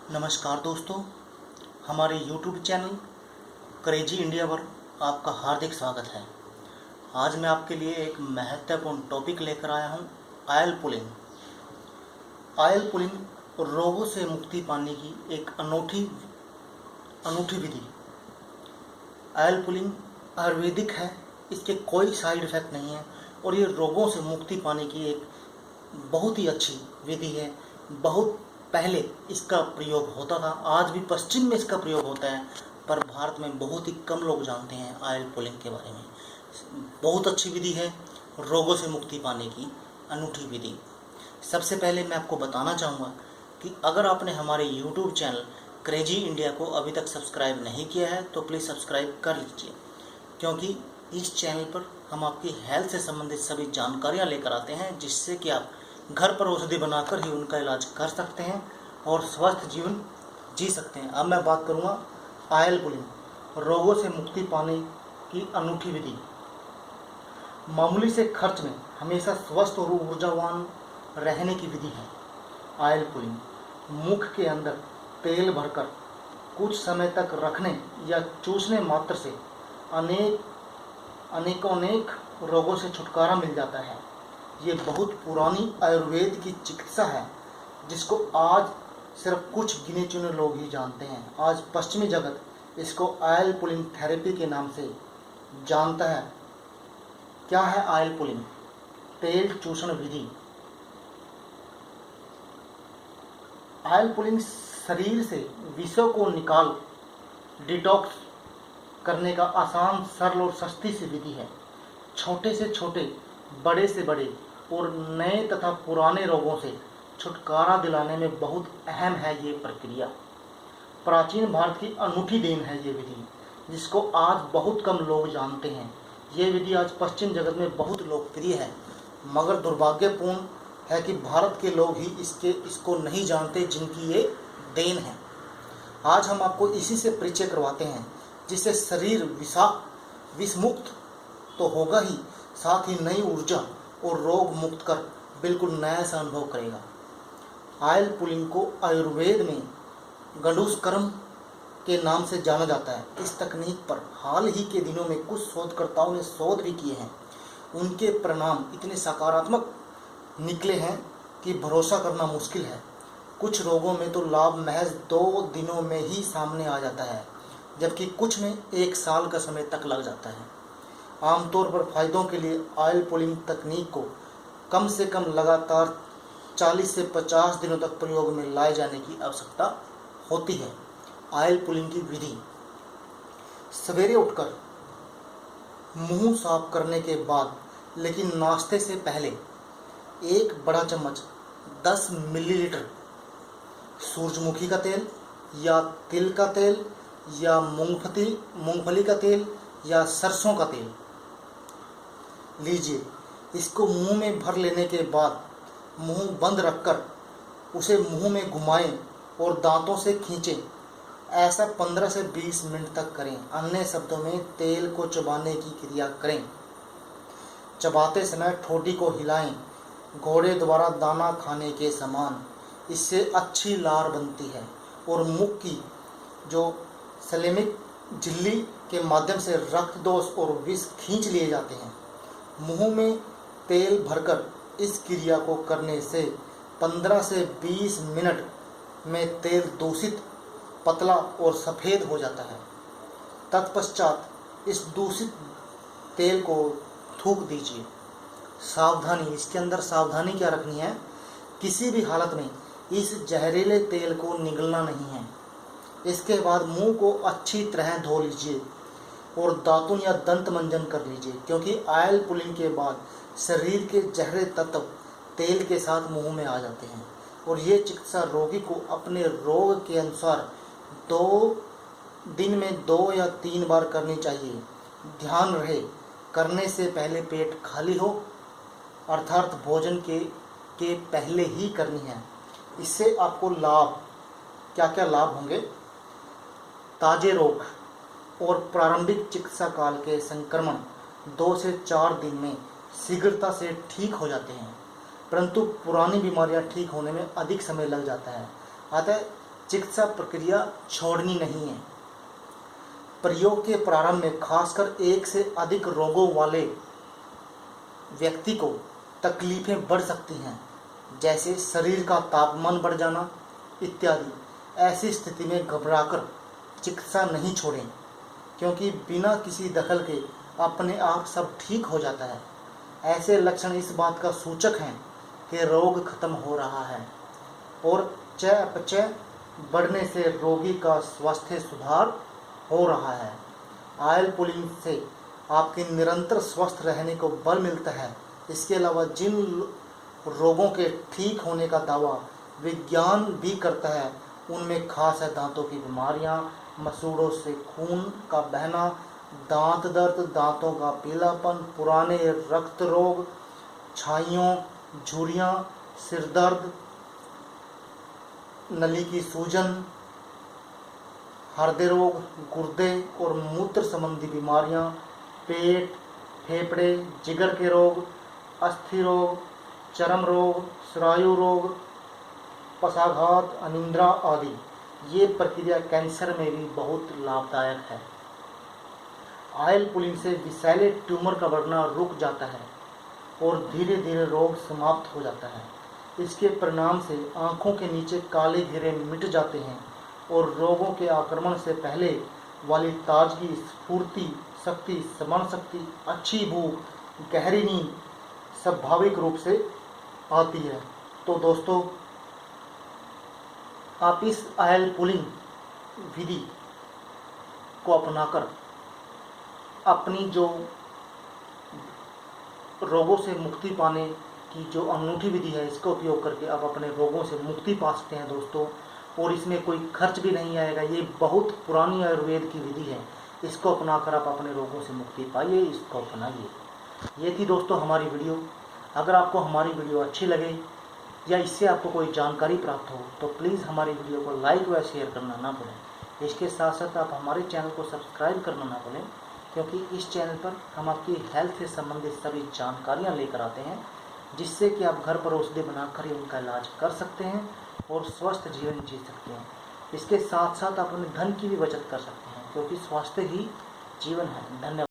नमस्कार दोस्तों, हमारे YouTube चैनल क्रेजी इंडिया पर आपका हार्दिक स्वागत है। आज मैं आपके लिए एक महत्वपूर्ण टॉपिक लेकर आया हूं, ऑयल पुलिंग। ऑयल पुलिंग रोगों से मुक्ति पाने की एक अनूठी विधि। ऑयल पुलिंग आयुर्वेदिक है, इसके कोई साइड इफ़ेक्ट नहीं है और ये रोगों से मुक्ति पाने की एक बहुत ही अच्छी विधि है। बहुत पहले इसका प्रयोग होता था, आज भी पश्चिम में इसका प्रयोग होता है, पर भारत में बहुत ही कम लोग जानते हैं ऑयल पुलिंग के बारे में। बहुत अच्छी विधि है, रोगों से मुक्ति पाने की अनूठी विधि। सबसे पहले मैं आपको बताना चाहूँगा कि अगर आपने हमारे यूट्यूब चैनल क्रेजी इंडिया को अभी तक सब्सक्राइब नहीं किया है तो प्लीज़ सब्सक्राइब कर लीजिए, क्योंकि इस चैनल पर हम आपकी हेल्थ से संबंधित सभी जानकारियाँ लेकर आते हैं, जिससे कि आप घर पर औषधि बनाकर ही उनका इलाज कर सकते हैं और स्वस्थ जीवन जी सकते हैं। अब मैं बात करूंगा ऑयल पुलिंग, रोगों से मुक्ति पाने की अनूठी विधि। मामूली से खर्च में हमेशा स्वस्थ और ऊर्जावान रहने की विधि है ऑयल पुलिंग। मुख के अंदर तेल भरकर कुछ समय तक रखने या चूसने मात्र से अनेक रोगों से छुटकारा मिल जाता है। ये बहुत पुरानी आयुर्वेद की चिकित्सा है, जिसको आज सिर्फ कुछ गिने चुने लोग ही जानते हैं। आज पश्चिमी जगत इसको ऑयल पुलिंग थेरेपी के नाम से जानता है। क्या है ऑयल पुलिंग? तेल चूषण विधि। ऑयल पुलिंग शरीर से विषों को निकाल डिटॉक्स करने का आसान, सरल और सस्ती सी विधि है। छोटे से छोटे, बड़े से बड़े और नए तथा पुराने रोगों से छुटकारा दिलाने में बहुत अहम है ये प्रक्रिया। प्राचीन भारत की अनूठी देन है ये विधि, जिसको आज बहुत कम लोग जानते हैं। ये विधि आज पश्चिम जगत में बहुत लोकप्रिय है, मगर दुर्भाग्यपूर्ण है कि भारत के लोग ही इसको नहीं जानते, जिनकी ये देन है। आज हम आपको इसी से परिचय करवाते हैं, जिससे शरीर विषमुक्त तो होगा ही, साथ ही नई ऊर्जा और रोग मुक्त कर बिल्कुल नया सा अनुभव करेगा। ऑयल पुलिंग को आयुर्वेद में गंडूसकर्म के नाम से जाना जाता है। इस तकनीक पर हाल ही के दिनों में कुछ शोधकर्ताओं ने शोध भी किए हैं। उनके परिणाम इतने सकारात्मक निकले हैं कि भरोसा करना मुश्किल है। कुछ रोगों में तो लाभ महज 2 दिनों में ही सामने आ जाता है, जबकि कुछ में 1 साल का समय तक लग जाता है। आमतौर पर फायदों के लिए ऑयल पुलिंग तकनीक को कम से कम लगातार 40 से 50 दिनों तक प्रयोग में लाए जाने की आवश्यकता होती है। ऑयल पुलिंग की विधि: सवेरे उठकर मुंह साफ करने के बाद, लेकिन नाश्ते से पहले 1 बड़ा चम्मच 10 मिलीलीटर सूरजमुखी का तेल या तिल का तेल या मूंगफली का तेल या सरसों का तेल लीजिए। इसको मुंह में भर लेने के बाद मुंह बंद रखकर उसे मुंह में घुमाएं और दांतों से खींचें। ऐसा 15 से 20 मिनट तक करें। अन्य शब्दों में तेल को चबाने की क्रिया करें। चबाते समय ठोड़ी को हिलाएं, घोड़े द्वारा दाना खाने के समान। इससे अच्छी लार बनती है और मुख की जो सलेमिक झिल्ली के माध्यम से रक्त दोष और विष खींच लिए जाते हैं। मुंह में तेल भरकर इस क्रिया को करने से 15 से 20 मिनट में तेल दूषित, पतला और सफ़ेद हो जाता है। तत्पश्चात इस दूषित तेल को थूक दीजिए। सावधानी, इसके अंदर सावधानी क्या रखनी है? किसी भी हालत में इस जहरीले तेल को निगलना नहीं है। इसके बाद मुंह को अच्छी तरह धो लीजिए और दातुन या दंत मंजन कर लीजिए, क्योंकि ऑयल पुलिंग के बाद शरीर के जहरीले तत्व तेल के साथ मुंह में आ जाते हैं और ये चिकित्सा रोगी को अपने रोग के अनुसार 2 दिन में 2 या 3 बार करनी चाहिए। ध्यान रहे, करने से पहले पेट खाली हो, अर्थात भोजन के पहले ही करनी है। इससे आपको लाभ, क्या क्या लाभ होंगे? ताजे रोग और प्रारंभिक चिकित्सा काल के संक्रमण 2 से 4 दिन में शीघ्रता से ठीक हो जाते हैं, परंतु पुरानी बीमारियां ठीक होने में अधिक समय लग जाता है। अतः चिकित्सा प्रक्रिया छोड़नी नहीं है। प्रयोग के प्रारंभ में खासकर एक से अधिक रोगों वाले व्यक्ति को तकलीफें बढ़ सकती हैं, जैसे शरीर का तापमान बढ़ जाना इत्यादि। ऐसी स्थिति में घबराकर चिकित्सा नहीं छोड़ें, क्योंकि बिना किसी दखल के अपने आप सब ठीक हो जाता है। ऐसे लक्षण इस बात का सूचक हैं कि रोग खत्म हो रहा है और चयापचय बढ़ने से रोगी का स्वास्थ्य सुधार हो रहा है। ऑयल पुलिंग से आपके निरंतर स्वस्थ रहने को बल मिलता है। इसके अलावा जिन रोगों के ठीक होने का दावा विज्ञान भी करता है, उनमें खास है दांतों की बीमारियां, मसूड़ों से खून का बहना, दांत दर्द, दांतों का पीलापन, पुराने रक्त रोग, छाइयों, झुर्रियां, सिर दर्द, नली की सूजन, हृदय रोग, गुर्दे और मूत्र संबंधी बीमारियां, पेट, फेफड़े, जिगर के रोग, अस्थि रोग, चर्म रोग, स्नायु रोग, पक्षाघात, अनिद्रा आदि। ये प्रक्रिया कैंसर में भी बहुत लाभदायक है। ऑयल पुलिंग से विषैले ट्यूमर का बढ़ना रुक जाता है और धीरे धीरे रोग समाप्त हो जाता है। इसके परिणाम से आँखों के नीचे काले घेरे मिट जाते हैं और रोगों के आक्रमण से पहले वाली ताजगी, स्फूर्ति, शक्ति, स्मरण शक्ति, अच्छी भूख, गहरी नींद स्वाभाविक रूप से आती है। तो दोस्तों, आप इस ऑयल पुलिंग विधि को अपनाकर अपनी जो रोगों से मुक्ति पाने की जो अनूठी विधि है, इसका उपयोग करके आप अपने रोगों से मुक्ति पा सकते हैं दोस्तों। और इसमें कोई खर्च भी नहीं आएगा। ये बहुत पुरानी आयुर्वेद की विधि है। इसको अपनाकर आप अपने रोगों से मुक्ति पाइए, इसको अपनाइए। ये थी दोस्तों हमारी वीडियो। अगर आपको हमारी वीडियो अच्छी लगे या इससे आपको कोई जानकारी प्राप्त हो तो प्लीज़ हमारी वीडियो को लाइक व शेयर करना ना भूलें। इसके साथ साथ आप हमारे चैनल को सब्सक्राइब करना ना भूलें, क्योंकि इस चैनल पर हम आपकी हेल्थ से संबंधित सभी जानकारियाँ लेकर आते हैं, जिससे कि आप घर पर औषधि बनाकर ही उनका इलाज कर सकते हैं और स्वस्थ जीवन जी सकते हैं। इसके साथ साथ आप अपने धन की भी बचत कर सकते हैं, क्योंकि स्वास्थ्य ही जीवन है। धन्यवाद।